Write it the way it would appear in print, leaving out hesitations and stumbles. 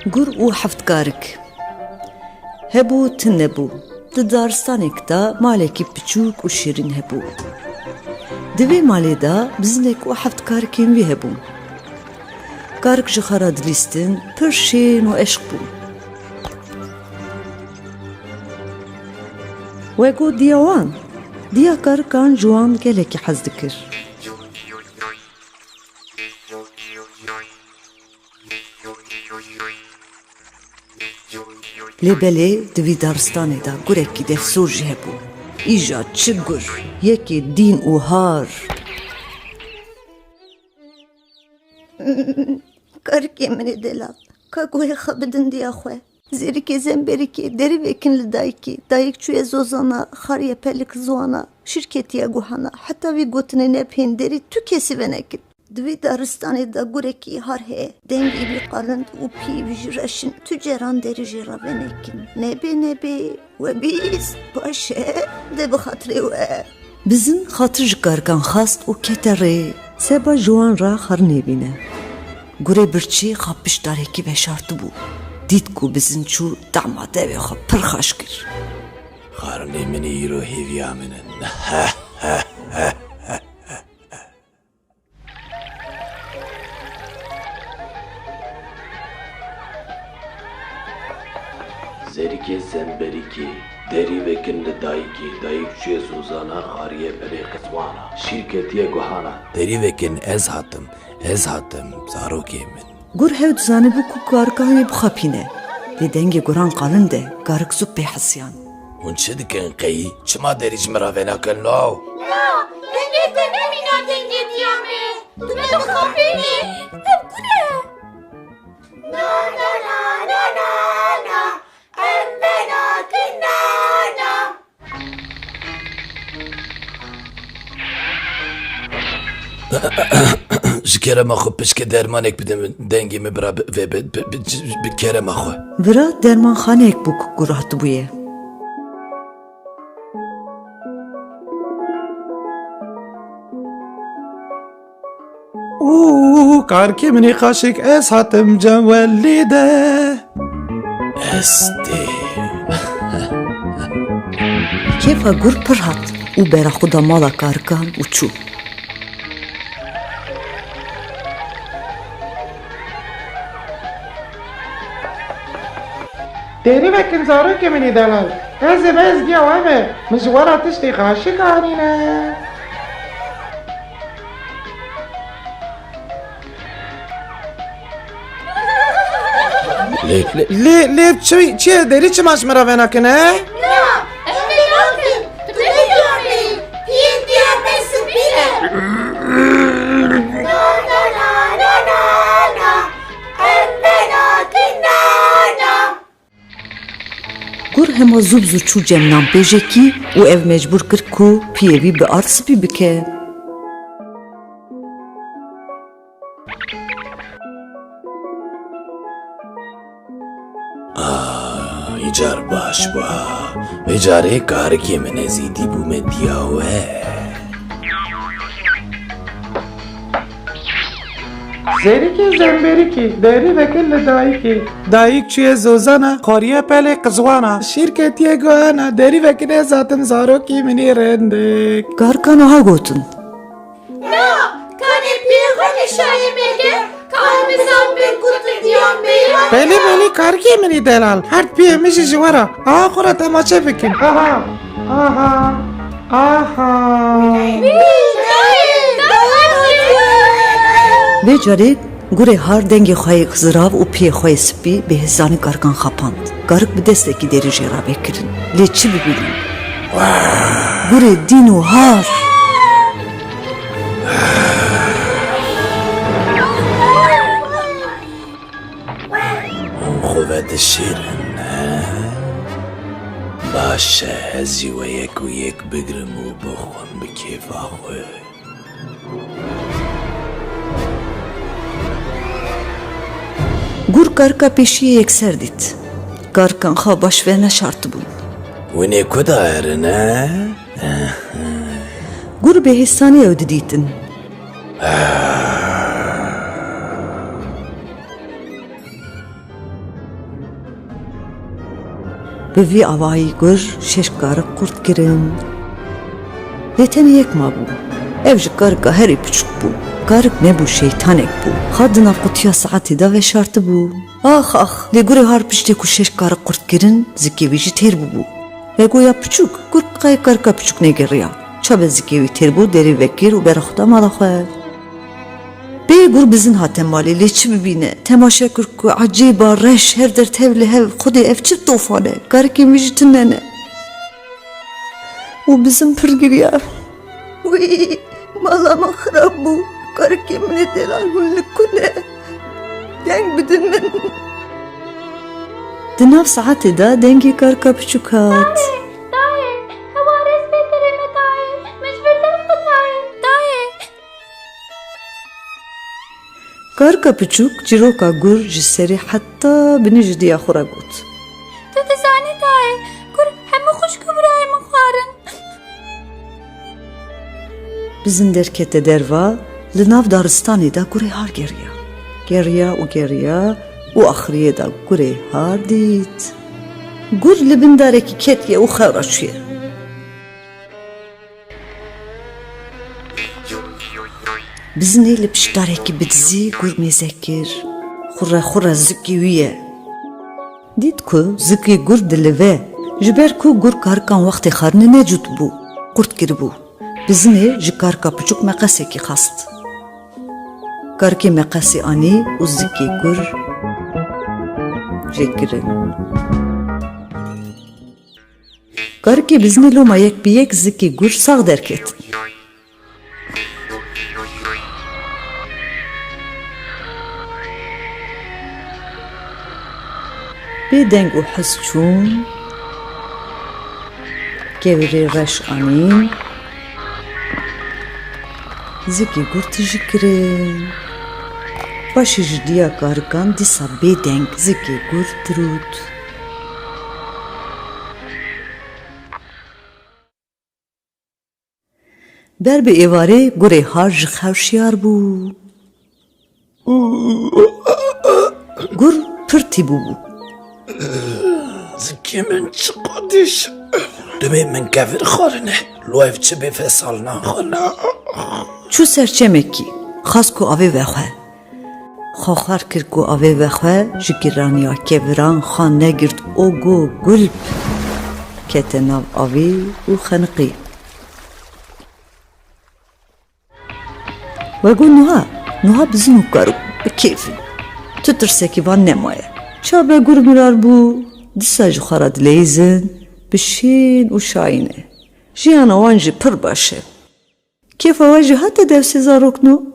gur û heftkarek. Hebû tin nebû. Di daristanekê de malekî piçûk û şîrîn hebû. Di vê malê de bizinek û heftkarekên wî hebûn. Karik ji xwe re dilîstin, pir şên û eşq bû. We got diya wan. Diya karikan ji wan gelekî hez dikir. Lêbelê di vî daristanê de gurekî defsor jî hebû. Îja çi gur, yekê dîn û har. Karikê min ê delal, ka guhê xwe bidin diya xwe. Zêrikê zemberîkê derî vekin li dayîkê. Dayîk çûye zozana, xariye pelik ziwana, şîrketiye guhana. Heta vî gotinê nepên derî tu kesî venekin. Di vî daristanê de gurekî har heye. Dengê wî qalind û pîvî jî reşin. Tu ceran derî jê re venekin. Nebê we bîst baş e de bi xatirê we. Bizin xatir ji karikan xast û kete rê. Seba ji wan re xer nebîne. Gurê birçî xa piştarekî veşartı bû. Dît ku bizin çû dema devê xwe pir xweş kir. Xarnê min ê îro hêviya min in. Zerikê zemberîkê, derî vekin li dayîkê. Dayîk çûye zozana, xariye pelê qizwana. Şîrketiye guhana. Derî vekin ez hatim, zarokê min. Gur hev dizanibû ku karikan yê bixapîne. Lê dengê guran qalin de karik zû pê hesiyan. Hûn çi dikin qeyî? Çima derî ji min re venakin law? Na, dengê te nemîna dengê diya me. Tu me dixapînî. Ev ku ne? Na na na na na na. Em venakin na na. Ji kerema xwe pişke dermanek bidin dengê me bira ve bi kerema xwe. Vira dermanxaneyek bû ku gur hatibûye. Karikê min ê xaşik ez hatim cewellê de. Estê. Kêfa gur pir hat û bera xwe da mala karikan û çû. Derî vekin zarokê min ê delal. Ez ê bezgiya we me. Min ji wera tiştê xaşik anîne. Lê çi ye derî çima ji min re venakin he? Na, em venakin. Tu me diya me. Pîn diya me spîne. Na na na na na na. Em venakin na na. Gur hema zûb zû çû cemnan pêjekî û ev mecbûr kir ku piyê wî bi ard spî bike. Îcar baş bû. Vê carê karikê min ezîdî bû me diya we. Zerikê zemberîkê, derî vekin li dayîkê. Dayîk çûye zozana, xariye pelê qizwana. Şîrketiye guhana, derî vekin ez hatim zarokê min ê rendik. Karikan aha gotin. Na, kanê pêxwe nişayê me ge. Kahmezan bir kutu diya me. Belê karikê min ê delal. Her piyê min jî ji wera. Aha xwe re temaşe bikin. Aha. Vê carê gurê har dengê xwe yê zirav û piyê xwe yê spî bê hêzanî karikan xapand. Karik bi destekî derî jê re vekirin. Lê çi bibînin? Gurê dîn û har. Hûn xwe vedişêrin he? Baş e ez jî we yek û yek bigirim û bixwim bi kêfa xwe. Gur karika pêşiyê yekser dît. Karikan xwe baş ve neşartı bûn. Hûn ê ku da erin he? Gur bêhêstanî ew didîtin. Bi vî avayî gur şeş karik kurt kirin. Lê tenê yek mabû. Ev ji karika herî piçûk bû. Karik nebû şeytanek bû. Xwe di nav qutiya saetê de veşartibû. Ax ax, lê gurê har piştê ku şeş karik kurt kirin, zikê wî jî têr bûbû. Vegoya piçûk, gur qey karika piçûk negiriya. Çabe zikê wî têr bû, derî vekir û beraxda mala xwe. Bê gur bizin hate malê lê çi bibîne? Temaşe kir ku ecêba reş her der tev li hev xudê ev çi tofan e? Karikên wî jî tune ne. û bizim pir giriya. Wî mala me xirab bû. Karikê min ê delal hûn li ku ne? Deng bidin min. Di nav saetê de dengê karika piçûk hat. Dayê, hewa rêz bêterê me dayê. Mecbûr derim dayê. Dayê. Karika piçûk çîroka gur ji serê heta binî ji diya xwe re got. Tu dizanî dayê, gur hemû xwişk û birayê min xwarin. Bizin derkete derva, li nav daristanê de gurê har geriya. Geriya û geriya û axiriyê de gurê har dît. Gur li bin darekî ketiye û xewra çûye. Bizinê li piştarekî bidizî gur mêzekir. Xure xure zikî wî ye. Dît ku zikê gur dilive, ji ber ku gur karikan wextê xwarinê necût bû, qurt kiribû. Bizinê ji karika piçûk meqesekî xast. Karikê meqesê anî û zikê gur jêkirin. Karikê bizinê loma yek bi yek zikê gur sax derketin. Bê deng û hez çûn, kevirê reş anîn, zikê gur tijî kirin. Başî ji diya karikan dîsa bê deng zikê gur dirût. Ber bi êvarê gurê har ji xew şiyar bû. Gur pir tîbû bû. Zikê min çi qadiş. Dibê min kevir xwarine. Lo ev çi bê fesal naxwine. Çû serçemekî, xas ku avê vexwe. Xwe xwar kir ku avê vexwe ji giraniya keviran xwe negirt o go gulp. Kete nav avê û xeniqî. Vego niha bizin û karok bi kêfin. Tu tirsekî van nemaye. Çabe gur mirar bû, dîsa ji xwe re dileyîzin, bi şên û şayîne. Jiyana wan jî pir baş e. Kêfa we jî hate dewsê zarokno?